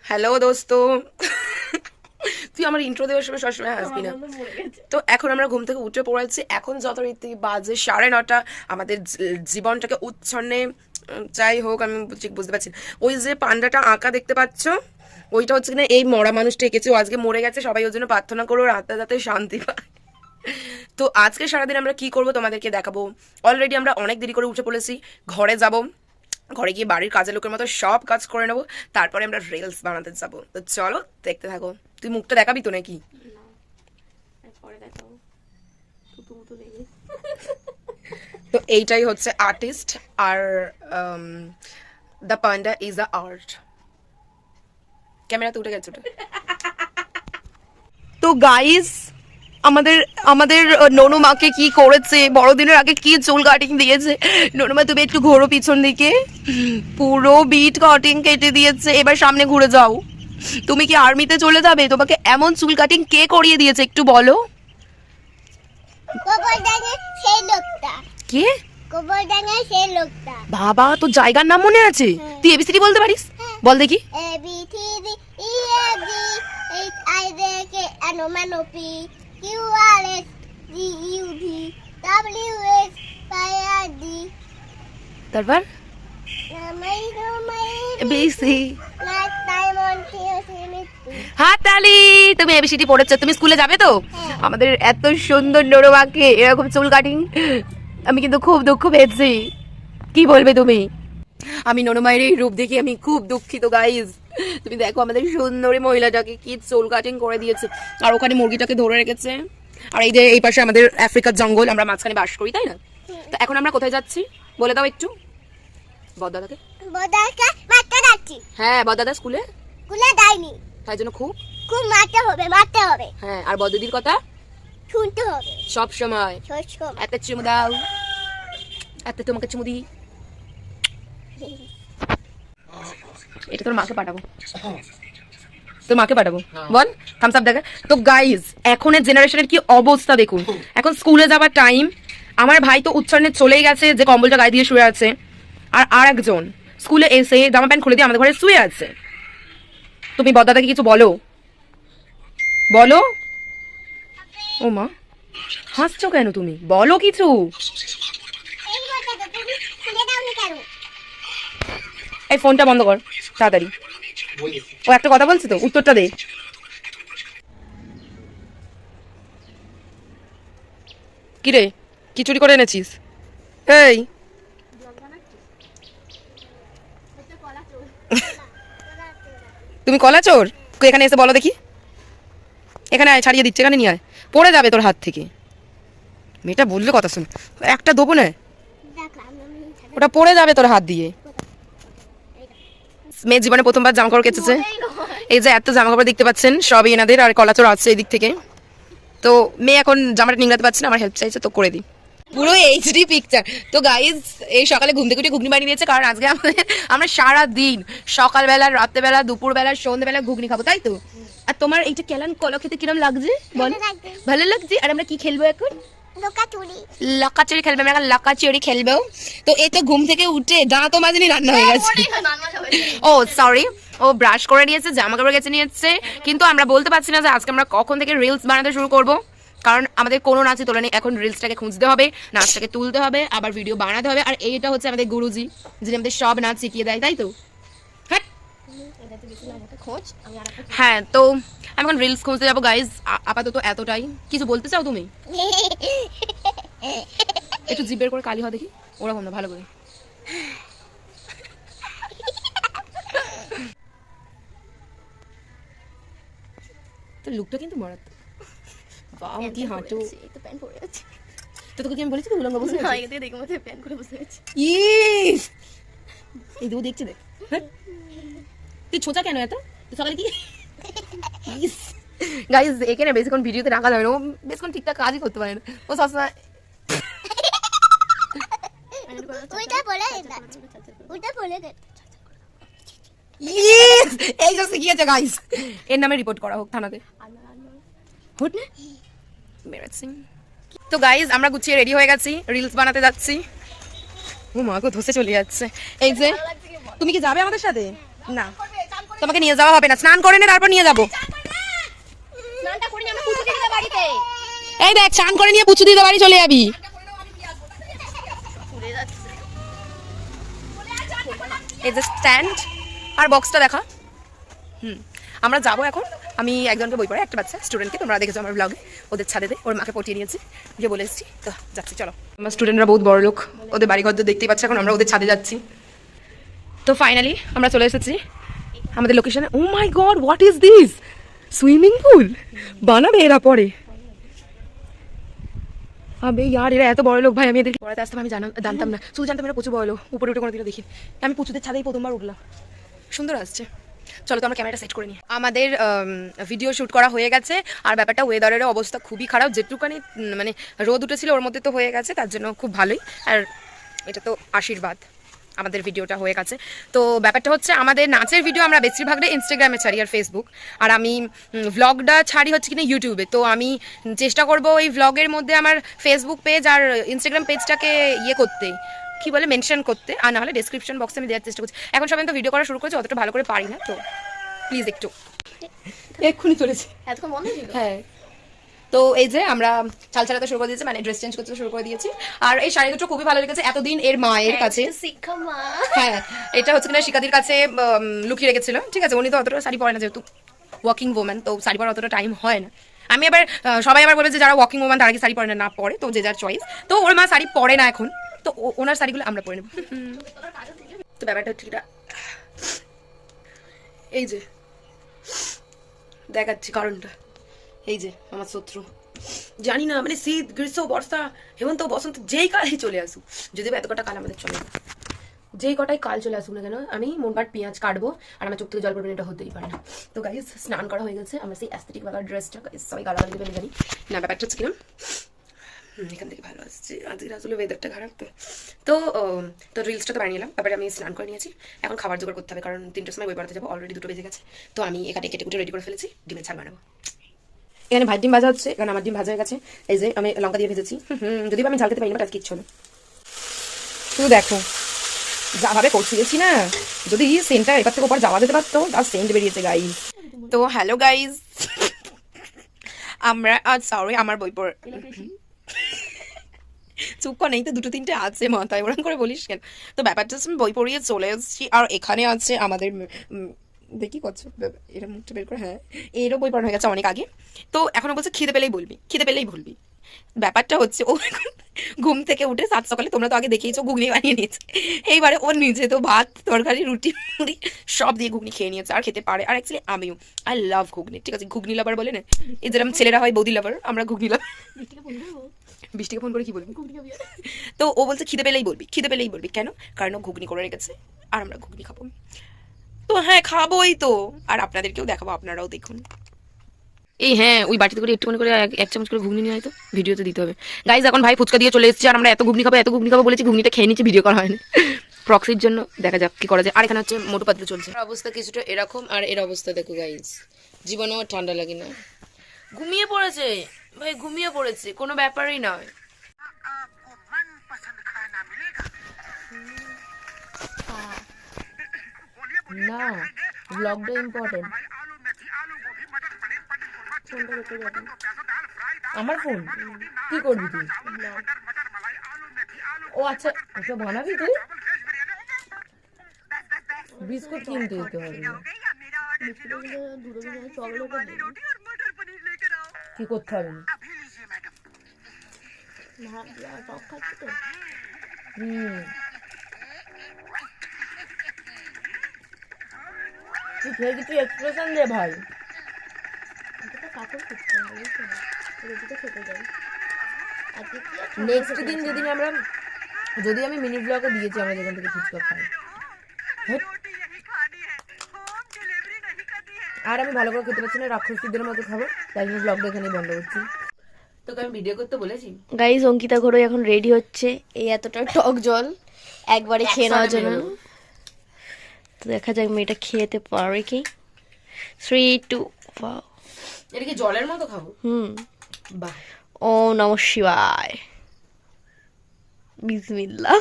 Hello দোস্ত তুই আমার ইন্ট্রো দেওয়ার সময় সবসময় হাসবি না। তো এখন আমরা ঘুম থেকে উঠে পড়েছি, এখন যত রীতি বাজে 9:30। আমাদের জীবনটাকে উচ্ছন্নে যাই হোক আমি ঠিক বুঝতে পারছি না। ওই যে পান্ডাটা আঁকা দেখতে পাচ্ছ, ওইটা হচ্ছে কিনা এই মরা মানুষটা এঁকেছে, ও আজকে মরে গেছে। সবাই ওর জন্য প্রার্থনা করো, রাতে যাতে শান্তি পায়। তো আজকে সারাদিন আমরা কি করব তোমাদেরকে দেখাবো। অলরেডি আমরা অনেক দেরি করে উঠে পড়েছি, ঘরে যাব, ঘরে গিয়ে বাড়ির কাজের লোকের মতো সব কাজ করে নেবো, তারপরে আমরা রিলস বানাতে যাব। তো চলো দেখতে থাকো। তুই মুখটা দেখাবি তো নাকি? তো এইটাই হচ্ছে artist, are the panda is a art. ক্যামেরাতে উঠে গেছে ওটা। তো গাইস আমাদের আমাদের ননু মাকে কি করেছে, বড়দিনের আগে কি চুল কাটিং দিয়েছে। ননু মা তুমি একটু ঘোরো পিছন দিকে, পুরো বিট কাটিং কেটে দিয়েছে। এবার সামনে ঘুরে যাও। তুমি কি আর্মিতে চলে যাবে? তোমাকে এমন চুল কাটিং কে করিয়ে দিয়েছে একটু বলো। কে? বাবা তোর জায়গার নাম মনে আছে? তুই এবিসিডি বলতে পারিস? বল দেখি। তারপর হাততালি। তুমি এবিসিডি পড়েছো, তুমি স্কুলে যাবে তো? আমাদের এত সুন্দর নরমাকে এরকম চুল কাটিং আমি কিন্তু খুব দুঃখ পেয়েছি। কি বলবে তুমি? আমি নরমায়ের এই রূপ দেখে আমি খুব দুঃখিত গাইজ। তুমি দেখো আমাদের সুন্দরী মহিলাটাকে কি চুল কাটিং করে দিয়েছে, আর ওখানে মুরগিটাকে ধরে রেখেছে। আর এই যে এই পাশে আমাদের আফ্রিকার জঙ্গল, আমরা মাঝখানে বাস করি, তাই না? তো এখন আমরা কোথায় যাচ্ছি বলে দাও একটু। বড়দাদাকে মারতে যাচ্ছি। হ্যাঁ বড়দাদা স্কুলে যায়নি, তাই জন্য খুব খুব মারতে হবে। হ্যাঁ আর বড়দিদির কথা শুনতে হবে সব সময়। এত চুমু দাও, এত তোমাকে চুমু দিই। এটা তোর মাকে পাঠাবো, তোর মাকে পাঠাবো। বল থামস আপ দেখা। তো গাইজ এখনের জেনারেশনের কি অবস্থা দেখুন। এখন স্কুলে যাওয়ার টাইম, আমার ভাই তো উচ্চারণে চলেই গেছে, যে কম্বলটা গায়ে দিয়ে শুয়ে আছে। আর একজন স্কুলে এসে জামা প্যান্ট খুলে দিয়ে আমাদের ঘরে শুয়ে আছে। তুমি বড়দাদাকে কিছু বলো, বলো। ও মা হাসছো কেন তুমি? বলো কিছু। এই ফোনটা বন্ধ কর তাড়াতাড়ি। ও একটা কথা বলছে তো, উত্তরটা দে। কিরে কি চুরি করে এনেছিস? এই তুমি কলা চোর? এখানে এসে বলো দেখি। এখানে আয়, ছাড়িয়ে দিচ্ছে, এখানে নিয়ে আয়। পড়ে যাবে তোর হাত থেকে। মেয়েটা বললে কথা শুন, একটা দেবো না, ওটা পড়ে যাবে তোর হাত দিয়ে। মেয়ের জীবনে প্রথমবার জামা কাপড় কেচেছে। এই যে এত জামা কাপড় দেখতে পাচ্ছেন সবই এনাদের, আর কলাচোর আছে এই দিক থেকে। তো মেয়ে এখন জামাটা নিংড়াতে পারছে না, আমার হেল্প চাইছে, তো করে দিই। পুরো এইচডি পিকচার। তো গাইজ এই সকালে ঘুম থেকে উঠে ঘুগনি বানিয়ে দিয়েছে, কারণ আজকে আমরা সারা দিন সকালবেলা, রাত্রেবেলা, দুপুরবেলা, সন্ধ্যেবেলা ঘুগনি খাবো, তাই তো? আর তোমার এইটা কেলান কলা খেতে কিরম লাগছে বল? ভালো লাগছে। আর আমরা কি খেলবো এখন? লকাচুরি খেলবে, আমরা লকাচুরি খেলবো। তো এই তো ঘুম থেকে উঠে দাঁতও মাজনি, রান্না হয়ে গেছে। ও সরি, ও ব্রাশ করে নিয়েছে, জামা কাপড় কেচে নিয়েছে, কিন্তু আমরা বলতে পারছি না যে আজকে আমরা কখন থেকে রিলস বানাতে শুরু করব, কারণ আমাদের কোনো নাচই তোলা নেই। এখন রিলসটাকে খুঁজতে হবে, নাচটাকে তুলতে হবে, আবার ভিডিও বানাতে হবে। আর এইটা হচ্ছে আমাদের গুরুজি, যিনি আমাদের সব নাচ শিখিয়ে দেয়, তাই তো? হ্যাঁ তো আমি এখন রিলস খুঁজতে যাবো গাইজ। আপাতত এতটাই। কিছু বলতে চাও তুমি? একটু জিভ বের করে কালি হয় দেখি। ওরকম না, ভালো করে। তো লুকটা কিন্তু মারাত্মক। বাহ কি হাঁটু। তো প্যান্ট পরে আছে। তো তোকে কি আমি বলেছি তো উলঙ্গ বসে আছিস? আগে থেকে দেখে মধ্যে প্যান্ট করে বসে আছি। ইস এই দু দেখছে দেখ। তুই ছোঁচা কেন এত? তুই সকালে কি গাইজ এখানে বেশিক্ষণ ভিডিওতে রাখা যাবে না, ও বেশিক্ষণ ঠিকঠাক কাজই করতে পারে না। ও সবসময় এই যে শিখিয়েছে গাইজ। এর নামে রিপোর্ট করা হোক থানাতে। তো গাইজ আমরা গুছিয়ে রেডি হয়ে গেছি, রিলস বানাতে যাচ্ছি। ও মা গো ধসে চলে যাচ্ছে। এই যে তুমি কি যাবে আমাদের সাথে? না তোমাকে নিয়ে যাওয়া হবে না, স্নান করে নে তারপর নিয়ে যাবো। এই দেখ স্নান করে নিয়ে পুচু দিতে বাড়ি চলে যাবি। এই যে স্ট্যান্ড আর বক্সটা দেখা। আমরা যাবো এখন। আমি একজনকে বই পড়ে, একটা বাচ্চা স্টুডেন্টকে, তোমরা দেখেছো আমার ব্লগে, ওদের ছাদে ওর মাকে পটিয়ে নিয়েছি, গিয়ে বলে এসেছি। তো যাচ্ছি, চলো। আমার স্টুডেন্টরা বহুত বড় লোক, ওদের বাড়িঘর তো দেখতেই পাচ্ছি। এখন আমরা ওদের ছাদে যাচ্ছি। তো ফাইনালি আমরা চলে এসেছি আমাদের লোকেশনে। Oh my god, what is this? Swimming pool বানাবে এরা পরে। আবে ইয়ার, এরা এত বড় লোক ভাই। আমি এদের পড়াতে আসতাম, আমি জানতাম না, শুধু জানতাম এরা প্রচুর বড় লোক। উপরে উঠে কোনোদিনও দেখি আমি পুচুদের ছাদেই প্রথমবার উঠলাম। সুন্দর আসছে। চলো তো আমরা ক্যামেরাটা সেট করে নিই। আমাদের ভিডিও শ্যুট করা হয়ে গেছে। আর ব্যাপারটা ওয়েদারের অবস্থা খুবই খারাপ, যেটুকানি মানে রোদ উঠেছিল ওর মধ্যে তো হয়ে গেছে, তার জন্য খুব ভালোই। আর এটা তো আশীর্বাদ, আমাদের ভিডিওটা হয়ে গেছে। তো ব্যাপারটা হচ্ছে আমাদের নাচের ভিডিও আমরা বেশিরভাগটা ইনস্টাগ্রামে ছাড়ি আর ফেসবুক, আর আমি ভ্লগটা ছাড়ি হচ্ছে কিনা ইউটিউবে। তো আমি চেষ্টা করবো ওই ভ্লগের মধ্যে আমার ফেসবুক পেজ আর ইনস্টাগ্রাম পেজটাকে করতে, কি বলে, মেনশন করতে, আর নাহলে ডেসক্রিপশন বক্সে আমি দেওয়ার চেষ্টা করছি। এখন সবাই তো ভিডিও করা শুরু করেছে, অতটা ভালো করে পারি না, তো প্লিজ একটু। এক্ষুনি চলেছে, এতক্ষণ বন্ধ ছিল। হ্যাঁ। তো এই যে আমরা চাল চালাতে শুরু করে দিয়েছি, মানে ড্রেস চেঞ্জ করতে শুরু করে দিয়েছি। আর এই শাড়ি দুটো খুবই ভালো লেগেছে, এতদিন এর মায়ের কাছে, শিক্ষা মা, হ্যাঁ এটা হচ্ছে কিনা শিকাদির কাছে লুকিয়ে রেখেছিল। ঠিক আছে, উনি তো অতটা শাড়ি পরে না, যেহেতু ওয়ার্কিং ওম্যান, তো শাড়ি পরার অতটা টাইম হয় না। আমি আবার সবাই আবার বলে যে যারা ওয়ার্কিং ওম্যান তারা কি শাড়ি পরে না পরে, তো যে যার চয়েস। তো ওর মা শাড়ি পরে না এখন, তো ওনার শাড়িগুলো আমরা পরে নেব। তো ব্যাপারটা হচ্ছে এটা, এই যে দেখাচ্ছি কারণটা। এই যে আমার শত্রু, জানি না মানে শীত গ্রীষ্ম বর্ষা হেমন্ত বসন্ত যেই কালই চলে আসুক, যদি এত কটা কাল আমাদের চলে না, যেই কটাই কাল চলে আসুক না কেন, আমি মনবার পেঁয়াজ কাটবো আর আমার চোখ থেকে জল পড়বে, এটা হতেই পারে না। তো গাইজ স্নান করা হয়ে গেছে, আমরা সেই অ্যাস্থেটিক বাগার ড্রেসটা সবাই গালাগালি দেবে জানি না। ব্যাপারটা হচ্ছে কিনা এখান থেকে ভালো আসছে, আজকে আসলে ওয়েদারটা খারাপ। তো তো রিলসটা তো বানিয়ে নিলাম, তারপরে আমি স্নান করে নিয়েছি। এখন খাবার জোগাড় করতে হবে, কারণ 3টার সময় বই পড়াতে যাবো, অলরেডি 2টো বেজে গেছে। তো আমি এখানে কেটে কুটে রেডি করে ফেলেছি, ডিমের ঝাল বানাবো। এখানে ভাত ডিম ভাজা হচ্ছে, কারণ আমার ডিম ভাজা হয়ে গেছে। এই যে আমি লঙ্কা দিয়ে ভেজেছি, যদি আমি ঝাল খেতে পারি না, তার কিচ্ছু না। শুধু দেখো যা ভাবে করছিয়েছি না, যদি সেন্টটা এবার থেকে ওপর যাওয়া যেতে পারতো, তার সেন্ট বেরিয়েছে গাইজ। তো হ্যালো গাইজ, আমরা আজ সরি আমার বই পড় চুপ কর, নেই তো 2-3টে আছে মাথায়, ওরকম করে বলিস কেন। তো ব্যাপারটা হচ্ছে আমি বই পড়িয়ে চলে এসেছি, আর এখানে আছে আমাদের দেখি করছো এরা মুখটা বের করে, হ্যাঁ এরও বই পড়ানো হয়ে গেছে অনেক আগে। তো এখনো বলছে খিদে পেলেই বলবি, খিদে পেলেই বলবি। ব্যাপারটা হচ্ছে ও ঘুম থেকে উঠে 7 সকালে, তোমরা তো আগে দেখেইছো, ঘুগনি বানিয়ে নিয়েছে। এইবারে ওর নিজে তো ভাত তরকারি রুটি মুড়ি সব দিয়ে ঘুগনি খেয়ে নিয়েছে, আর খেতে পারে। আর অ্যাকচুয়ালি আমিও আই লাভ ঘুগনি, ঠিক আছে, ঘুগনি লাভার বলে না, এই যেরকম ছেলেরা হয় বৌদি লাভার, আমরা ঘুগনি লাভার। বৃষ্টিকে ফোন করে কি বলবি? তো ও বলছে খিদে পেলেই বলবি, খিদে পেলেই বলবি। কেন? কারণ ও ঘুগনি করে রেখেছে আর আমরা ঘুগনি খাবো। তো হ্যাঁ খাবোই তো, আর আপনাদেরকেও দেখাবো, আপনারাও দেখুন। এই হ্যাঁ, ওই বাটিতে করে একটুখানি করে এক চামচ করে ঘুগনি নিয়ে হয়তো ভিডিওতে দিতে হবে গাইজ। এখন ভাই ফুচকা দিয়ে চলে এসেছে, আর আমরা এত ঘুগনি খাবো বলেছি, ঘুগনিটা খেয়ে নিচ্ছি, ভিডিও করা হয়নি প্রক্সির জন্য। দেখা যাক কি করা যায়। আর এখানে হচ্ছে মোটু পাতলু চলছে, অবস্থা কিছুটা এরকম। আর এর অবস্থা দেখো গাইজ, জীবনেও ঠান্ডা লাগে না, ঘুমিয়ে পড়েছে ভাই, ঘুমিয়ে পড়েছে, কোনো ব্যাপারই নয়। না ব্লগটা ইম্পর্টেন্ট। আমার ফোন কি করবি তুই? ও আচ্ছা, ওটা বানাবি তুই? বিস্কুট কিনতে দিতে হবে, কি করতে হবে? তুই খেয়ে কিছু এক্সপ্রেশন দে ভাই। নেক্সট দিন যদি আমি মিনি ব্লগে দিয়েছি আমরা যেখান থেকে ফুচকা খাই, আর আমি ভালো করে খেতে পারছি না, রাক্ষসীদের মতো খাবো, তাই জন্য ব্লগটা এখানে বন্ধ করছি। তোকে আমি ভিডিও করতে বলেছি। গাইস অঙ্কিতা ঘোড়াই এখন রেডি হচ্ছে, এই এতটা টক জল একবারে খেয়ে নেওয়ার জন্য। তো দেখা যাক মেয়েটা খেতে পারে কি। 3, 2 এটা কি জলের মতো খাবো? বাহ। ওম নমঃ শিবায়, বিসমিল্লাহ।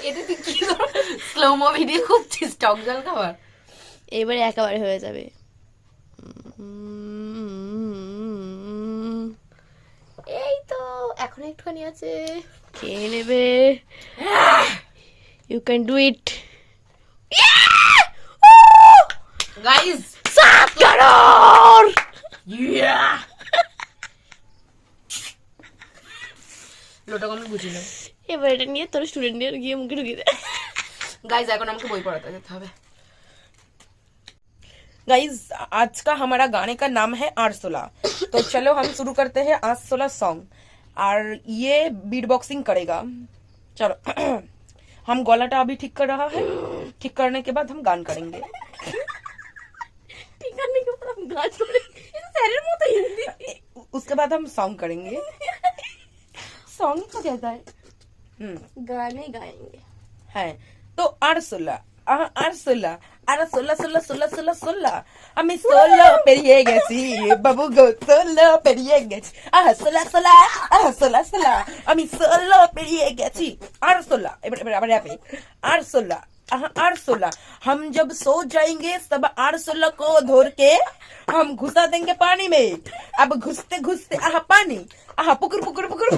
এটা তুই কি স্লো মো ভিডিও করছিস টক জল খাবার? এবারে একেবারে হয়ে যাবে। এই তো এখন একটুখানি আছে, খেয়ে নেবে। You can do it guys. 7 crore. লোটা কম বুঝি না। এবার এটা নিয়ে তোর স্টুডেন্টদের গিয়ে মুখে ঢুকিয়ে দে। गाइस এখন हमको বই पढ़ाते যেতে হবে। गाइस आज का हमारा गाने का नाम है आरसोला। तो चलो हम शुरू करते हैं आरसोला सॉन्ग। और ये बीट बॉक्सिंग करेगा। चलो हम गलाटा अभी ठीक कर रहा है, ठीक करने के बाद हम गान करेंगे। ঠিক আছে কি পুরো গান করে স্যারের মতো হিন্দি। उसके बाद हम सॉन्ग करेंगे। सॉन्ग तो कहता है गाने गाएंगे। है। तो आरसोला आरसोला आरसोला सोला सोला सोला सोला আমি সোলো পেরিয়ে গেছি বাবু গো সোলো পেরিয়ে গেছি সোলা সোলা সোলা সোলা আমি সোলো পেরিয়ে গেছি আরসোলা এবার আবার র্যাপে আরসোলা आरसोला हम जब सो जाएंगे सब आरसोला को धोर के हम घुसा देंगे पानी में अब घुसते घुसते पानी पुकुर पुकुर पुकुर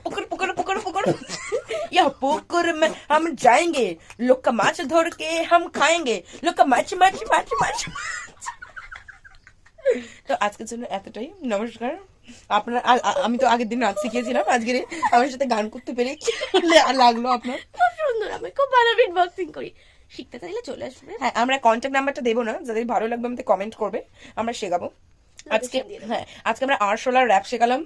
पुकुर पुकुर पुकुर पुकुर यह पुकुर में हम जाएंगे लोग का माछ धोर के हम खाएंगे लोग का माछ माछ माछ माछ তো আজকের জন্য এতটাই। নমস্কার। আপনার আমি তো আগের দিন নাচ শিখিয়েছিলাম, আজকে আমার সাথে গান করতে পেরে কি লাগলো আপনার? খুব সুন্দর, আমি খুব ভালো বিট বক্সিং করি। শিখতে চাইলে চলে আসবে। হ্যাঁ, আমরা কন্ট্যাক্ট নাম্বারটা দেবো না, যাদের ভালো লাগবে আমাদের কমেন্ট করবে, আমরা শেখাবো। আজকে হ্যাঁ, আজকে আমরা আরসোলার র্যাপ শেখালাম।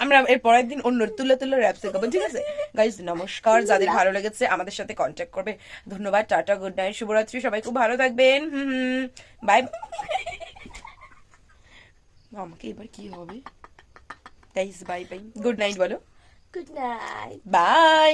আমরা এর পরের দিন অন্য তুলে তুলে র্যাপ শেখাবো, ঠিক আছে? গাইজ নমস্কার, যাদের ভালো লেগেছে আমাদের সাথে কন্ট্যাক্ট করবে। ধন্যবাদ, টাটা, গুড নাইট, শুভরাত্রি, সবাই খুব ভালো থাকবেন। বাই। আমাকে এবার কি হবে? Guys bye bye, good night বলো। Good night, by.